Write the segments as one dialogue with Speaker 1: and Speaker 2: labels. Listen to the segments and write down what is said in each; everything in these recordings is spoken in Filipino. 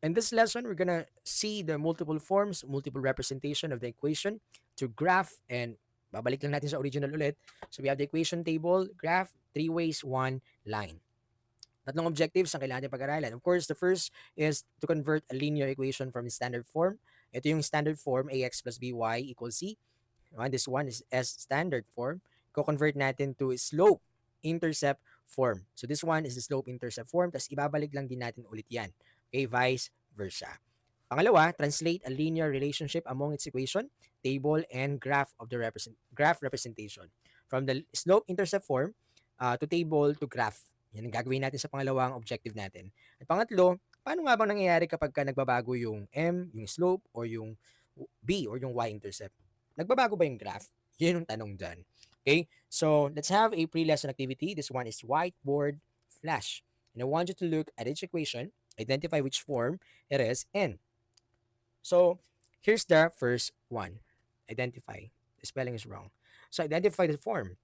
Speaker 1: In this lesson, we're gonna see the multiple forms, multiple representation of the equation to graph, and babalik lang natin sa original ulit. So we have the equation table, graph, three ways, one line. Tatlong objectives ang kailangan natin pag-aralan. Of course, the first is to convert a linear equation from standard form. Ito yung standard form, ax plus by equals c. This one is S standard form. Ko-convert natin to slope-intercept form. So this one is the slope-intercept form. Tapos ibabalik lang din natin ulit yan. Okay, vice versa. Pangalawa, translate a linear relationship among its equation, table, and graph of the graph representation. From the slope-intercept form to table to graph. Yan ang gagawin natin sa pangalawang objective natin. At pangatlo, paano nga bang nangyayari kapag nagbabago yung M, yung slope, or yung B, or yung y-intercept? Nagbabago ba yung graph? Yun yung tanong dyan. Okay? So, let's have a pre-lesson activity. This one is whiteboard flash. And I want you to look at each equation, identify which form it is in. So, here's the first one. Identify. The spelling is wrong. So, identify the form.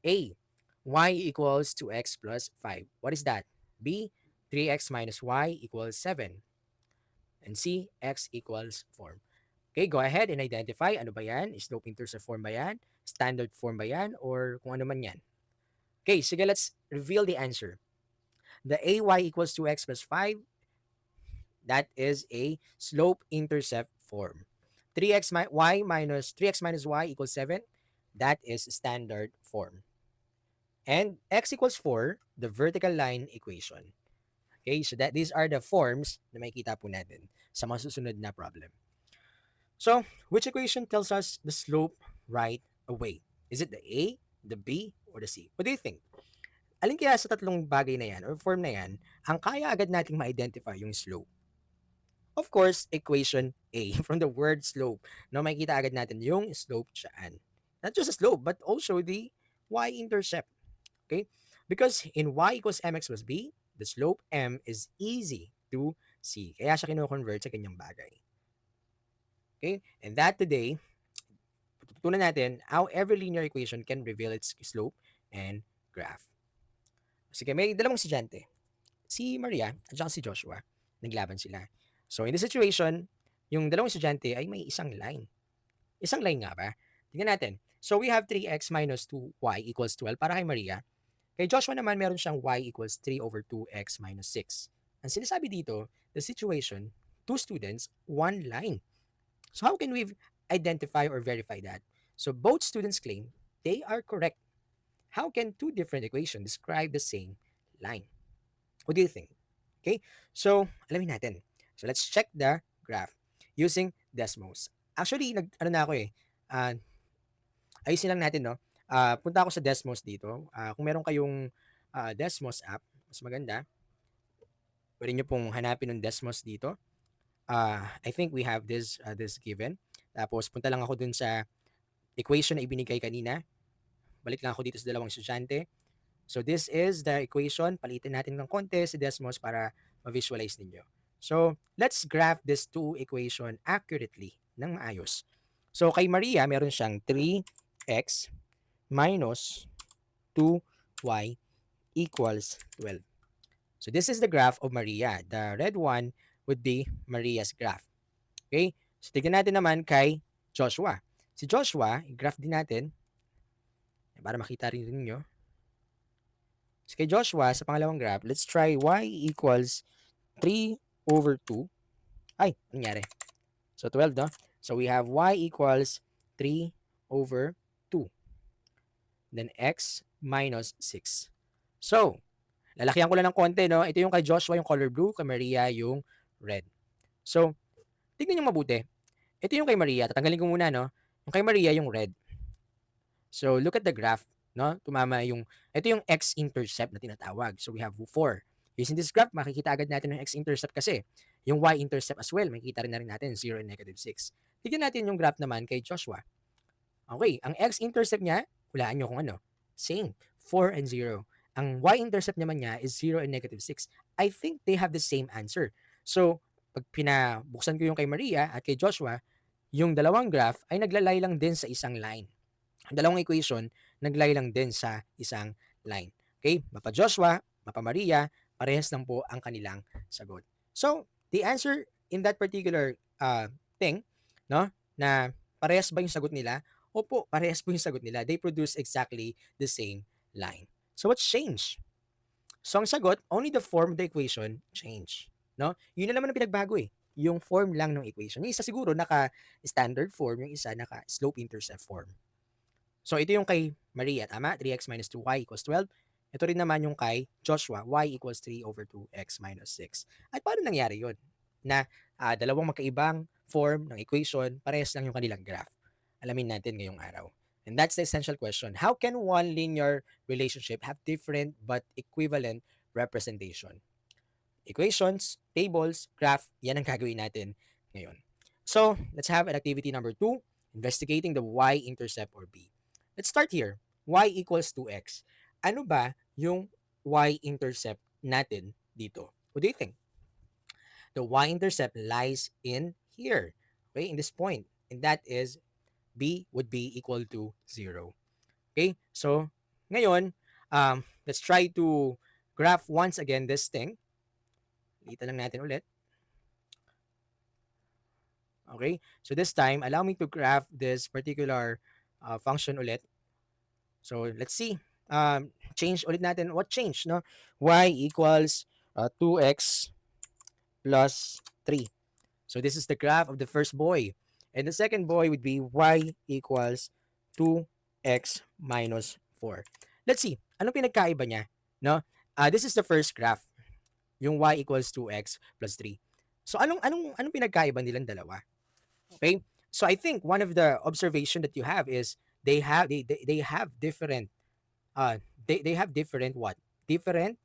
Speaker 1: A, y equals 2x plus 5. What is that? B, 3x minus y equals 7. And C, x equals 4. Okay, go ahead and identify ano ba yan? Slope-intercept form ba yan? Standard form ba yan? Or kung ano man yan? Okay, sige, let's reveal the answer. The AY equals 2x plus 5, that is a slope-intercept form. 3x minus y equals 7, that is standard form. And x equals 4, the vertical line equation. Okay, so these are the forms na makikita po natin sa mga susunod na problem. So, which equation tells us the slope right away? Is it the A, the B, or the C? What do you think? Alin kaya sa tatlong bagay na yan or form na yan ang kaya agad nating ma-identify yung slope? Of course, equation A from the word slope. No, makikita agad natin yung slope dyan. Not just a slope, but also the y-intercept. Okay? Because in y equals mx plus b, the slope m is easy to see. Kaya siya kino-convert sa kanyang bagay. Okay? And that today, tututunan natin how every linear equation can reveal its slope and graph. Sige, may dalawang estudyante. Si Maria at saka si Joshua. Naglaban sila. So, in this situation, yung dalawang estudyante ay may isang line. Isang line nga ba? Tingnan natin. So, we have 3x minus 2y equals 12 para kay Maria. Kay Joshua naman, meron siyang y equals 3 over 2x minus 6. Ang sinasabi dito, the situation, two students, one line. So how can we identify or verify that? So both students claim they are correct. How can two different equations describe the same line? What do you think? Okay, so alamin natin. So let's check the graph using Desmos. Actually, ano na ako eh, ayusin lang natin, no? Punta ako sa Desmos dito. Kung meron kayong Desmos app, mas maganda. Pwede nyo pong hanapin ng Desmos dito. I think we have this given. Tapos punta lang ako dun sa equation na ibinigay kanina. Balik lang ako dito sa dalawang estudyante. So this is the equation. Palitin natin ng konti si Desmos para ma-visualize ninyo. So let's graph this two equation accurately ng maayos. So kay Maria, meron siyang 3x minus 2y equals 12. So this is the graph of Maria. The red one would be Maria's graph. Okay? So tignan natin naman kay Joshua. Si Joshua, i-graph din natin para makita rin ninyo. So kay Joshua, sa pangalawang graph, let's try y equals 3 over 2. Ay, nangyari. So 12, no? So we have y equals 3 over 2. Then x minus 6. So, lalakyan ko lang ng konti, no? Ito yung kay Joshua, yung color blue. Kay Maria, yung red. So, tignan nyo mabuti. Ito yung kay Maria. Tatanggalin ko muna, no? Yung kay Maria, yung red. So, look at the graph, no? Tumama yung, ito yung x-intercept na tinatawag. So, we have 4. Using this graph, makikita agad natin yung x-intercept kasi. Yung y-intercept as well, makikita rin na rin natin 0 and negative 6. Tignan natin yung graph naman kay Joshua. Okay, ang x-intercept niya, hulaan nyo kung ano. Same, 4 and 0. Ang y-intercept naman niya is 0 and negative 6. I think they have the same answer. So, pag pinabuksan ko yung kay Maria at kay Joshua, yung dalawang graph ay naglalay lang din sa isang line. Ang dalawang equation, naglay lang din sa isang line. Okay? Mapa Joshua, mapa Maria, parehas lang po ang kanilang sagot. So, the answer in that particular thing, no, na parehas ba yung sagot nila? Opo, parehas po yung sagot nila. They produce exactly the same line. So what's changed? So ang sagot, only the form of the equation change. No? Yun na naman ang pinagbago eh. Yung form lang ng equation. Yung isa siguro naka-standard form, yung isa naka-slope-intercept form. So ito yung kay Maria, tama? 3x minus 2y equals 12. Ito rin naman yung kay Joshua, y equals 3 over 2x minus 6. At paano nangyari yun? Na dalawang magkaibang form ng equation, parehas lang yung kanilang graph. Alamin natin ngayong araw. And that's the essential question. How can one linear relationship have different but equivalent representation? Equations, tables, graph, yan ang gagawin natin ngayon. So, let's have an activity number 2, investigating the y-intercept or b. Let's start here. Y equals 2x. Ano ba yung y-intercept natin dito? What do you think? The y-intercept lies in here, okay, in this point. And that is b would be equal to 0. Okay? So, ngayon, let's try to graph once again this thing. Litan lang natin ulit. Okay? So this time, allow me to graph this particular function ulit. So let's see. Change ulit natin. What changed? No? Y equals 2x plus 3. So this is the graph of the first boy. And the second boy would be y equals 2x minus 4. Let's see. Anong pinagkaiba niya? No? This is the first graph. Yung y equals 2x plus 3. So anong pinagkaiba nilang dalawa? Okay? So I think one of the observation that you have is they have different they have different what? Different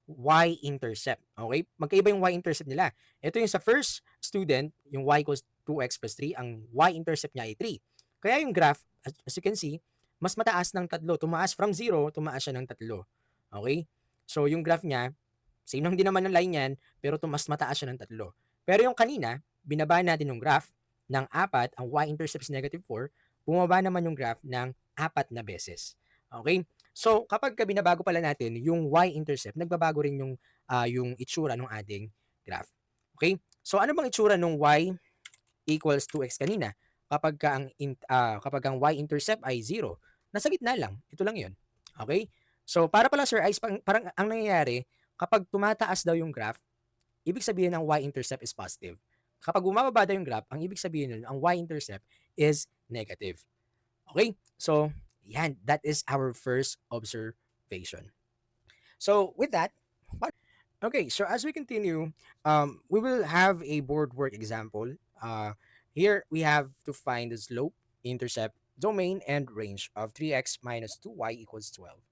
Speaker 1: y-intercept. Okay? Magkaiba yung y-intercept nila. Ito yung sa first student, yung y equals 2x plus 3, ang y-intercept niya ay 3. Kaya yung graph, as you can see, mas mataas ng tatlo. Tumaas from 0, tumaas siya ng tatlo. Okay? So yung graph niya, same lang din naman ng line yan, pero mas mataas siya ng tatlo. Pero yung kanina, binaba natin yung graph ng 4, ang y-intercept is negative 4, bumaba naman yung graph ng 4 na beses. Okay? So, kapag binabago pala natin yung y-intercept, nagbabago rin yung itsura ng ating graph. Okay? So, ano bang itsura ng y equals 2x kanina? Kapag ang y-intercept ay 0, nasa gitna lang. Ito lang 'yun. Okay? So, para pala Sir Ice, parang ang nangyayari, kapag tumataas daw yung graph, ibig sabihin ng y-intercept is positive. Kapag bumababa daw yung graph, ang ibig sabihin nun, ang y-intercept is negative. Okay? So, yan, that is our first observation. So, with that, okay, so as we continue, we will have a board work example. Here, we have to find the slope, intercept, domain, and range of 3x minus 2y equals 12.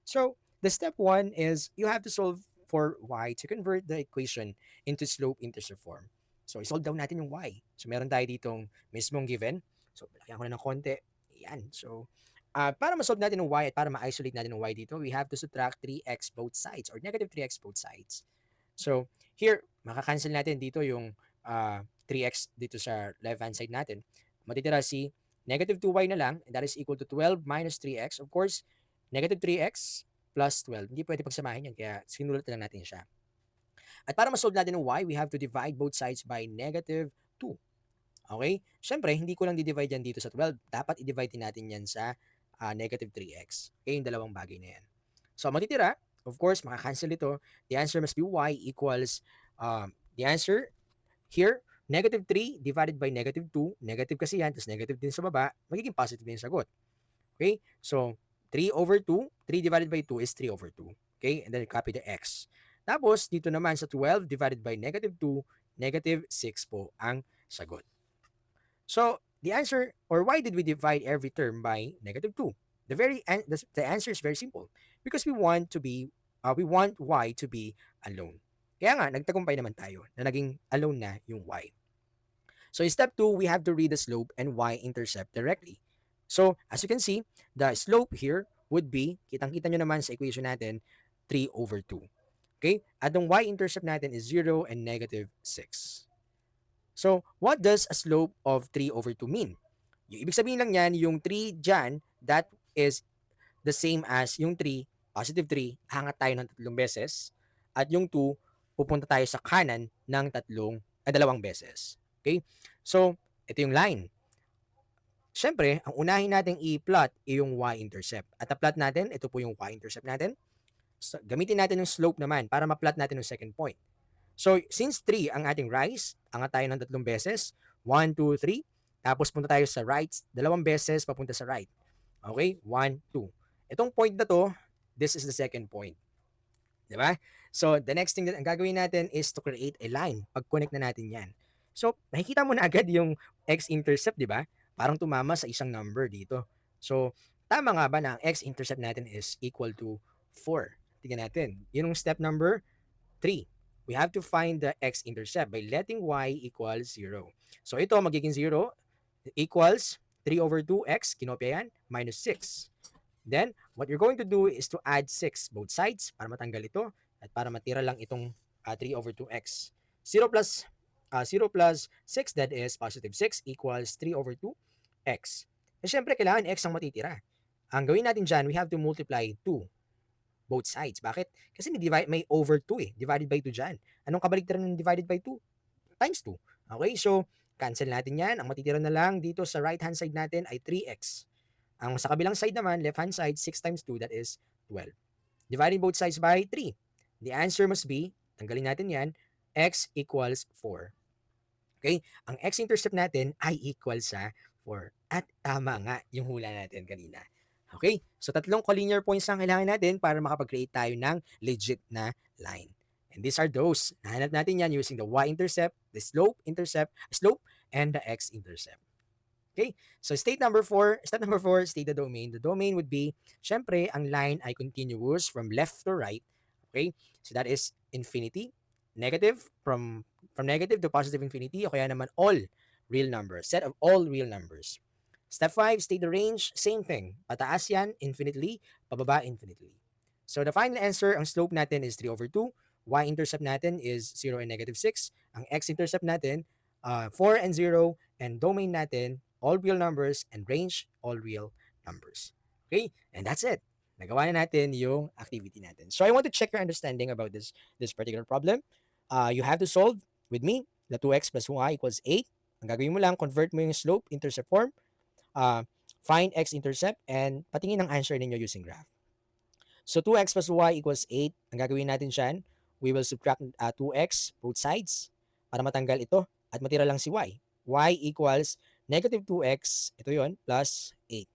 Speaker 1: So, the step 1 is you have to solve for y to convert the equation into slope-intercept form. So, isolve daw natin yung y. So, meron tayo ditong mismong given. So, lagyan ko na ng konti. Yan. So, para ma-solve natin yung y at para ma-isolate natin yung y dito, we have to subtract 3x both sides or negative 3x both sides. So, here, makakancel natin dito yung 3x dito sa left-hand side natin. Matitira si negative 2y na lang, and that is equal to 12 minus 3x. Of course, negative 3x plus 12. Hindi pwede pagsamahin yan, kaya sinulat na lang natin siya. At para ma-solve natin yung y, we have to divide both sides by negative 2. Okay? Siyempre, hindi ko lang di-divide yan dito sa 12. Dapat i-divide din natin yan sa negative 3x. Okay, yung dalawang bagay na yan. So, matitira, of course, makakancel ito. The answer must be y equals, the answer here, negative 3 divided by negative 2. Negative kasi yan, tapos negative din sa baba, magiging positive din yung sagot. Okay? So, 3 over 2, 3 divided by 2 is 3 over 2. Okay? And then copy the x. Tapos, dito naman sa 12 divided by negative 2, negative 6 po ang sagot. So, the answer, or why did we divide every term by negative 2? The answer is very simple. Because we want y to be alone. Kaya nga, nagtagumpay naman tayo na naging alone na yung y. So, in step 2, we have to read the slope and y-intercept directly. So, as you can see, the slope here would be, kitang-kita nyo naman sa equation natin, 3 over 2. Okay? At ang y-intercept natin is 0 and negative 6. So, what does a slope of 3 over 2 mean? Yung ibig sabihin lang yan, yung 3 dyan, that is the same as yung 3, positive 3, hangat tayo ng 3 beses. At yung 2, pupunta tayo sa kanan ng dalawang beses. Okay? So, ito yung line. Siyempre, ang unahin nating i-plot ay yung y-intercept. At na-plot natin, ito po yung y-intercept natin. So, gamitin natin yung slope naman para ma-plot natin yung second point. So, since 3 ang ating rise, angat tayo ng 3 beses. 1, 2, 3. Tapos punta tayo sa right, 2 beses papunta sa right. Okay? 1, 2. Itong point na to, this is the second point. Di ba? So, the next thing that ang gagawin natin is to create a line. Pag-connect na natin yan. So, nakikita mo na agad yung x-intercept, di ba? Parang tumama sa isang number dito. So, tama nga ba na ang x-intercept natin is equal to 4? Tingnan natin. Yun yung step number 3. We have to find the x-intercept by letting y equal 0. So, ito magiging 0 equals 3 over 2x, kinopya yan, minus 6. Then, what you're going to do is to add 6 both sides para matanggal ito at para matira lang itong 3 over 2x. 0 plus 6, that is positive 6, equals 3 over 2x. Eh, syempre, kailangan x ang matitira. Ang gawin natin dyan, we have to multiply 2 both sides. Bakit? Kasi may over 2 Divided by 2 dyan. Anong kabaligtaran ng divided by 2? Times 2. Okay, so cancel natin yan. Ang matitira na lang dito sa right hand side natin ay 3x. Ang sa kabilang side naman, left hand side, 6 times 2, that is 12. Dividing both sides by 3. The answer must be, tanggalin natin yan, x equals 4. Okay? Ang x-intercept natin ay equal sa 4. At tama nga yung hula natin kanina. Okay? So, 3 collinear points lang kailangan natin para makapag-create tayo ng legit na line. And these are those. Nahanap natin yan using the y-intercept, the slope-intercept, slope, and the x-intercept. Okay? So step number 4, state the domain. The domain would be, syempre, ang line ay continuous from left to right. Okay? So that is infinity, negative, from negative to positive infinity, o kaya naman all real numbers, set of all real numbers. Step 5, state the range, same thing. Pataas yan, infinitely, pababa, infinitely. So the final answer, ang slope natin is 3 over 2, y-intercept natin is 0 and negative 6, ang x-intercept natin, 4 and 0, and domain natin, all real numbers, and range, all real numbers. Okay? And that's it. Nagawa na natin yung activity natin. So I want to check your understanding about this particular problem. You have to solve with me the 2x plus y equals 8. Ang gagawin mo lang, convert mo yung slope-intercept form, find x-intercept, and patingin ang answer ninyo using graph. So 2x plus y equals 8. Ang gagawin natin dyan, we will subtract 2x both sides para matanggal ito at matira lang si y. Y equals negative 2x, ito yon plus 8.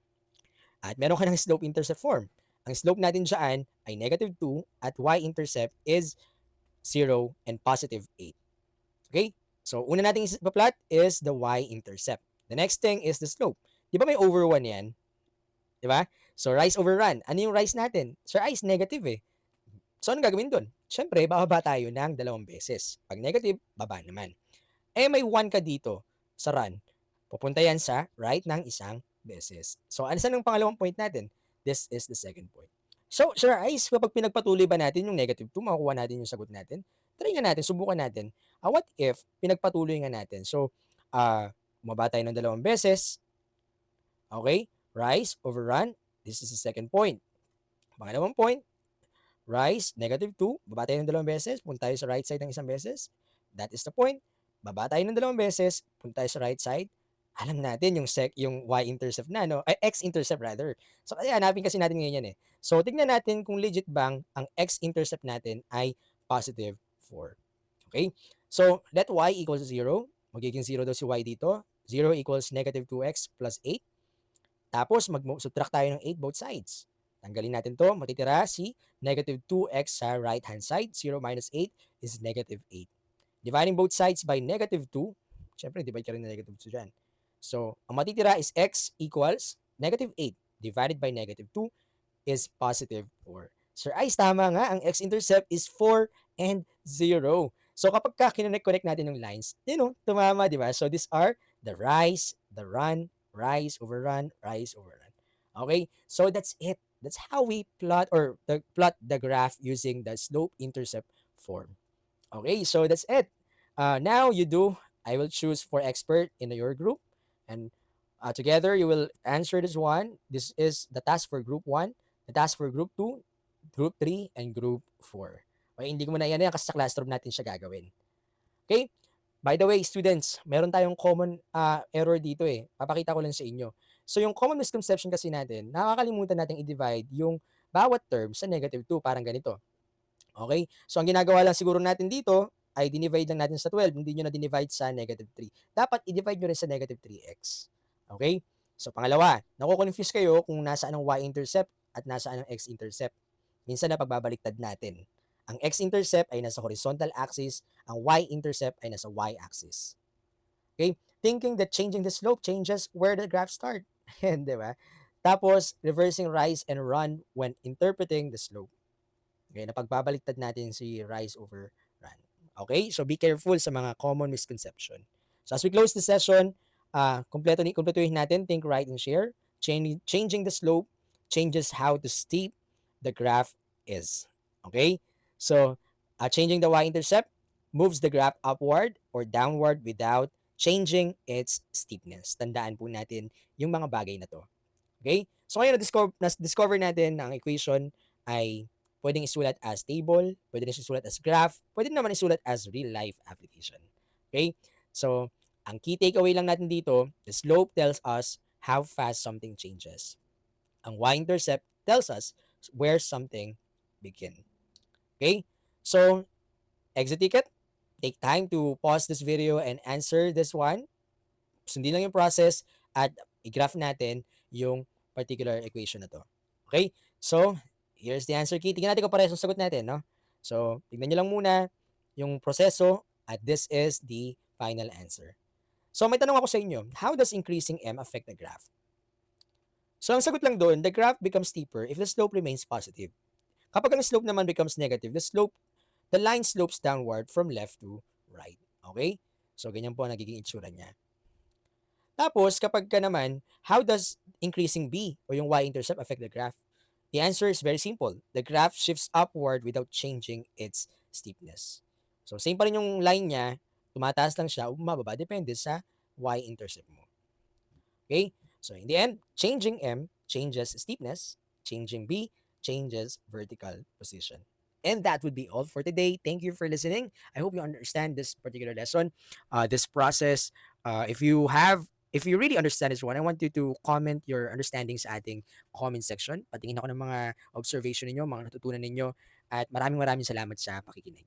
Speaker 1: At meron ka ng slope-intercept form. Ang slope natin dyan ay negative 2 at y-intercept is 0 and positive 8. Okay? So, una natin ipa-plot is the y-intercept. The next thing is the slope. Di ba may over 1 yan? Di ba? So, rise over run. Ano yung rise natin? Sir, rise negative eh. So, anong gagawin dun? Siyempre, bababa tayo ng 2 beses. Pag negative, baba naman. Eh, may 1 ka dito sa run. Pupunta yan sa right ng isang beses. So, ano saan ang pangalawang point natin? This is the second point. So, Sir Ice, kapag pinagpatuloy ba natin yung negative 2, makukuha natin yung sagot natin? Try nga natin, subukan natin. What if pinagpatuloy nga natin? So, bumaba tayo ng 2 beses. Okay? Rise over run. This is the second point. Pangalawang point, rise, negative 2. Baba tayo ng 2 beses. Punta tayo sa right side ng isang beses. That is the point. Baba tayo ng 2 beses. Punta tayo sa right side. Alam natin yung y-intercept na, no? Ay, x-intercept rather. So, kaya hanapin kasi natin ngayon yan eh. So, tignan natin kung legit bang ang x-intercept natin ay positive 4. Okay? So, let y equals 0. Magiging 0 daw si y dito. 0 equals negative 2x plus 8. Tapos, mag-subtract tayo ng 8 both sides. Tanggalin natin to. Matitira si negative 2x sa right-hand side. 0 minus 8 is negative 8. Dividing both sides by negative 2. Siyempre, divide ka rin na negative 2 dyan. So, ang matitira is x equals negative 8 divided by negative 2 is positive 4. Sir Ice, tama nga. Ang x-intercept is 4 and 0. So, kapag kinonect natin yung lines, tumama, di ba? So, these are the rise, the run, rise over run, rise over run. Okay? So, that's it. That's how we plot the graph using the slope-intercept form. Okay, so that's it. Now you do. I will choose for expert in your group, and together you will answer this one. This is the task for group 1, the task for group 2, group 3, and group 4. Okay, hindi ko muna yan kasi sa classroom natin siya gagawin. Okay? By the way, students, meron tayong common error dito eh. Papakita ko lang sa inyo. So yung common misconception kasi natin, nakakalimutan natin i-divide yung bawat term sa negative 2, parang ganito. Okay? So ang ginagawa lang siguro natin dito ay dinivide lang natin sa 12, hindi nyo na dinivide sa negative 3. Dapat i-divide nyo rin sa negative 3x. Okay? So pangalawa, nakukonfuse kayo kung nasaan ang y-intercept at nasaan ang x-intercept. Minsan na pagbabaliktad natin. Ang x-intercept ay nasa horizontal axis, ang y-intercept ay nasa y-axis. Okay? Thinking that changing the slope changes where the graph start. Di ba? Tapos, reversing rise and run when interpreting the slope. Okay, napagbabaliktad natin si rise over run. Okay? So be careful sa mga common misconception. So as we close the session, kumpletuhin natin, think, write, and share. Changing the slope changes how to steep the graph is. Okay? So, changing the y-intercept moves the graph upward or downward without changing its steepness. Tandaan po natin yung mga bagay na to. Okay? So ngayon na-discover natin na ang equation ay pwedeng isulat as table, pwede rin isulat as graph, pwede naman isulat as real life application. Okay? So, ang key takeaway lang natin dito, the slope tells us how fast something changes. Ang y-intercept tells us where something begin. Okay? So, exit ticket, take time to pause this video and answer this one. Sundin lang yung process at i-graph natin yung particular equation na to. Okay? So, here's the answer key. Tingnan natin kung parehas ang sagot natin, no? So, tignan nyo lang muna yung proseso at this is the final answer. So, may tanong ako sa inyo. How does increasing m affect the graph? So, ang sagot lang doon, the graph becomes steeper if the slope remains positive. Kapag ang slope naman becomes negative, the line slopes downward from left to right. Okay? So, ganyan po ang nagiging itsura niya. Tapos, kapag ka naman, how does increasing b o yung y-intercept affect the graph? The answer is very simple. The graph shifts upward without changing its steepness. So, same pa rin yung line niya, tumataas lang siya o bumababa, depende sa y-intercept mo. Okay? So, in the end, changing m changes steepness, changing b changes vertical position. And that would be all for today. Thank you for listening. I hope you understand this particular lesson, this process. If you really understand this one, I want you to comment your understanding sa ating comment section. Patingin ako ng mga observation ninyo, mga natutunan ninyo, at maraming salamat sa pakikinig.